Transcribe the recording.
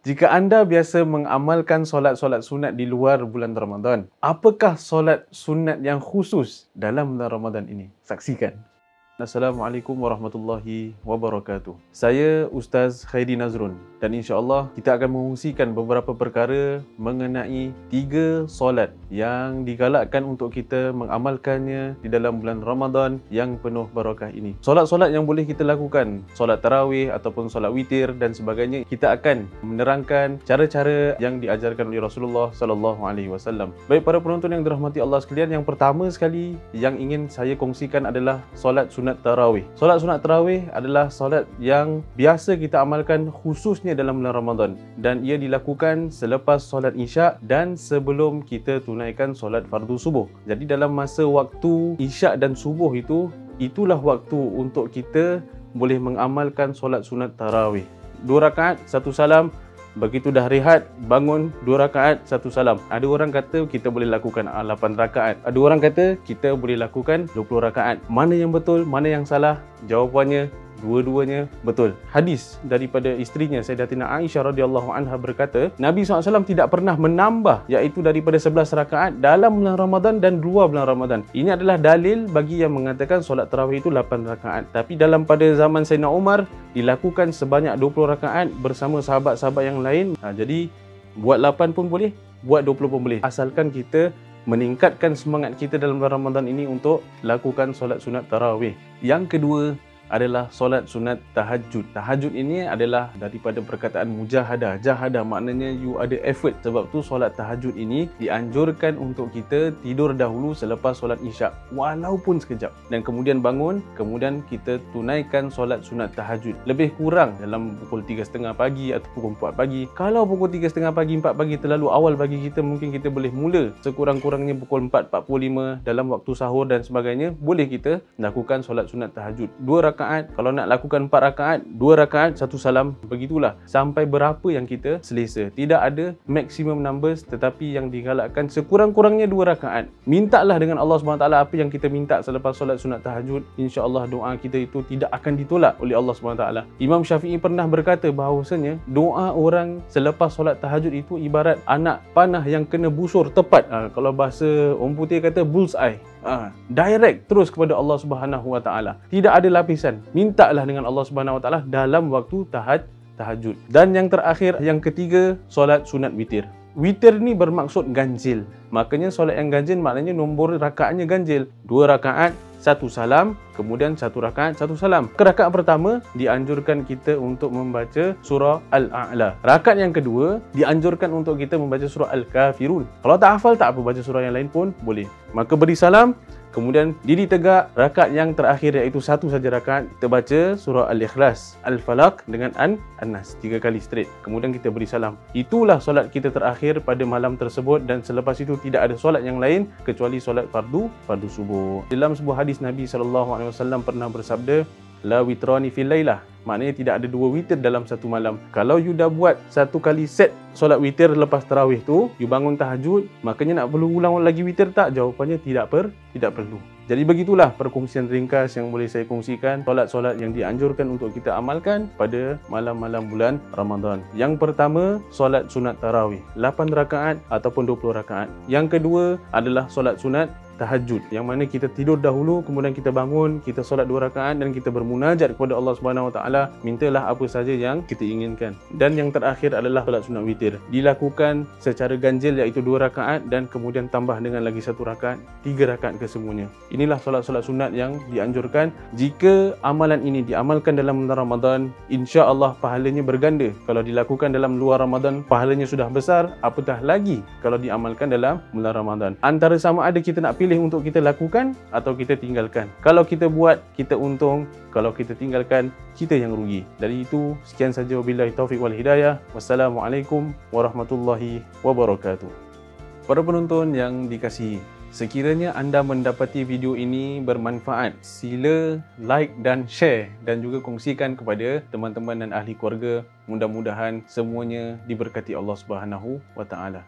Jika anda biasa mengamalkan solat-solat sunat di luar bulan Ramadan, apakah solat sunat yang khusus dalam bulan Ramadan ini? Saksikan. Assalamualaikum warahmatullahi wabarakatuh. Saya Ustaz Khairi Nazrun dan insya-Allah kita akan mengungsikan beberapa perkara mengenai 3 solat yang digalakkan untuk kita mengamalkannya di dalam bulan Ramadan yang penuh barakah ini. Solat-solat yang boleh kita lakukan, solat tarawih ataupun solat witir dan sebagainya, kita akan menerangkan cara-cara yang diajarkan oleh Rasulullah sallallahu alaihi wasallam. Baik para penonton yang dirahmati Allah sekalian, yang pertama sekali yang ingin saya kongsikan adalah solat sunat tarawih. Solat sunat tarawih adalah solat yang biasa kita amalkan khususnya dalam bulan Ramadan dan ia dilakukan selepas solat isyak dan sebelum kita tunaikan solat fardu subuh. Jadi dalam masa waktu isyak dan subuh itulah waktu untuk kita boleh mengamalkan solat sunat tarawih. 2 rakaat, 1 salam. Begitu dah rehat, bangun 2 rakaat, 1 salam. Ada orang kata kita boleh lakukan 8 rakaat. Ada orang kata kita boleh lakukan 20 rakaat. Mana yang betul, mana yang salah? Jawapannya dua-duanya betul. Hadis daripada isterinya Sayyidatina Aisyah radhiyallahu anha berkata, Nabi SAW tidak pernah menambah iaitu daripada 11 rakaat dalam bulan Ramadan dan luar bulan Ramadan. Ini adalah dalil bagi yang mengatakan solat tarawih itu 8 rakaat. Tapi dalam pada zaman Sayyidina Umar dilakukan sebanyak 20 rakaat bersama sahabat-sahabat yang lain. Jadi buat 8 pun boleh, buat 20 pun boleh. Asalkan kita meningkatkan semangat kita dalam bulan Ramadan ini untuk lakukan solat sunat tarawih. Yang kedua adalah solat sunat tahajud. Tahajud ini adalah daripada perkataan mujahadah. Jahadah maknanya you ada effort. Sebab tu solat tahajud ini dianjurkan untuk kita tidur dahulu selepas solat isyak walaupun sekejap dan kemudian bangun, kemudian kita tunaikan solat sunat tahajud. Lebih kurang dalam pukul 3.30 pagi atau pukul 4 pagi. Kalau pukul 3.30 pagi, 4 pagi terlalu awal bagi kita, mungkin kita boleh mula sekurang-kurangnya pukul 4.45 dalam waktu sahur dan sebagainya. Boleh kita lakukan solat sunat tahajud 2 rakaat. Kalau nak lakukan 4 rakaat, 2 rakaat, 1 salam. Begitulah sampai berapa yang kita selesa. Tidak ada maximum numbers, tetapi yang digalakkan sekurang-kurangnya 2 rakaat. Mintalah dengan Allah SWT apa yang kita minta selepas solat sunat tahajud. InsyaAllah doa kita itu tidak akan ditolak oleh Allah SWT. Imam Syafi'i pernah berkata bahawasanya doa orang selepas solat tahajud itu ibarat anak panah yang kena busur tepat. Kalau bahasa orang putih kata bullseye. Direct terus kepada Allah Subhanahu Wa Taala. Tidak ada lapisan. Mintalah dengan Allah Subhanahu Wa Taala dalam waktu tahajud. Dan yang terakhir, yang ketiga, solat sunat witir. Witir ni bermaksud ganjil. Makanya solat yang ganjil maknanya nombor rakaatnya ganjil. 2 rakaat, 1 salam, kemudian 1 rakaat, 1 salam. Rakaat pertama dianjurkan kita untuk membaca surah Al-A'la. Rakaat yang kedua dianjurkan untuk kita membaca surah Al-Kafirun. Kalau tak hafal tak apa, baca surah yang lain pun boleh. Maka beri salam, kemudian diri tegak. Rakaat yang terakhir iaitu 1 saja rakaat, kita baca surah Al-Ikhlas, Al-Falaq dengan An-Nas 3 kali straight. Kemudian kita beri salam. Itulah solat kita terakhir pada malam tersebut dan selepas itu tidak ada solat yang lain kecuali solat fardu subuh. Dalam sebuah hadis Nabi SAW pernah bersabda, la witrani fil lailah. Maknanya tidak ada 2 witir dalam satu malam. Kalau you dah buat 1 kali set solat witir lepas tarawih tu, you bangun tahajud, makanya nak perlu ulang lagi witir tak? Jawapannya tidak perlu. Jadi begitulah perkongsian ringkas yang boleh saya kongsikan solat-solat yang dianjurkan untuk kita amalkan pada malam-malam bulan Ramadan. Yang pertama, solat sunat tarawih 8 rakaat ataupun 20 rakaat. Yang kedua adalah solat sunat tahajud, yang mana kita tidur dahulu, kemudian kita bangun, kita solat 2 rakaat dan kita bermunajat kepada Allah Subhanahu Wa Taala, mintalah apa saja yang kita inginkan. Dan yang terakhir adalah solat sunat witir. Dilakukan secara ganjil iaitu 2 rakaat dan kemudian tambah dengan lagi 1 rakaat, 3 rakaat kesemuanya. Inilah solat-solat sunat yang dianjurkan. Jika amalan ini diamalkan dalam bulan Ramadan, insya-Allah pahalanya berganda. Kalau dilakukan dalam luar Ramadan, pahalanya sudah besar, apatah lagi kalau diamalkan dalam bulan Ramadan. Antara sama ada kita nak pilih untuk kita lakukan atau kita tinggalkan. Kalau kita buat, kita untung. Kalau kita tinggalkan, kita yang rugi. Dari itu, sekian saja, wabillahi taufiq wal hidayah. Wassalamualaikum warahmatullahi wabarakatuh. Para penonton yang dikasihi, sekiranya anda mendapati video ini bermanfaat, sila like dan share dan juga kongsikan kepada teman-teman dan ahli keluarga. Mudah-mudahan semuanya diberkati Allah Subhanahu Wa Taala.